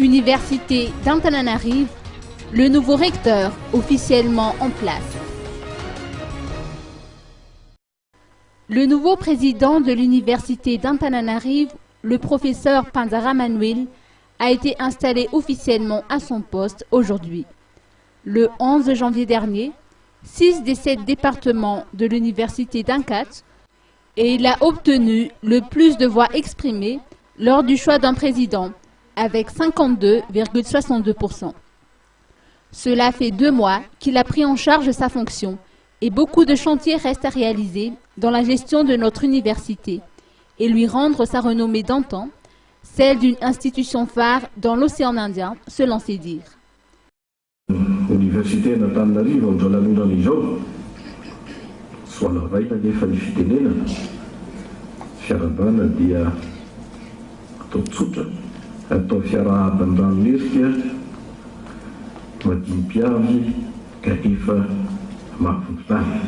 Université d'Antananarive, le nouveau recteur officiellement en place. Le nouveau président de l'Université d'Antananarive, le professeur Panzara Manuel, a été installé officiellement à son poste aujourd'hui. Le 11 janvier dernier, 6 des 7 départements de l'Université d'Ancat, et il a obtenu le plus de voix exprimées lors du choix d'un président, avec 52,62%. Cela fait 2 mois qu'il a pris en charge sa fonction et beaucoup de chantiers restent à réaliser dans la gestion de notre université et lui rendre sa renommée d'antan, celle d'une institution phare dans l'océan Indien, selon ses dires. Université d'Antananarivo andro lanonan'izao soalaray nefa ny fitenena fiarabana dia atao tsotra atao fiarahaban-dranonesika madimpiavy ka efa mahafontany.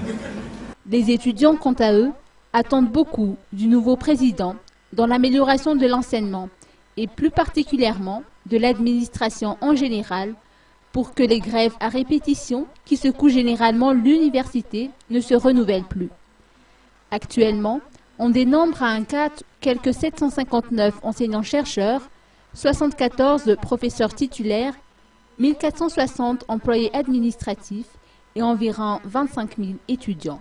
Les étudiants, quant à eux, attendent beaucoup du nouveau président dans l'amélioration de l'enseignement et plus particulièrement de l'administration en général, pour que les grèves à répétition qui secouent généralement l'université ne se renouvellent plus. Actuellement, on dénombre à Ancat quelques 759 enseignants-chercheurs, 74 professeurs titulaires, 1460 employés administratifs et environ 25 000 étudiants.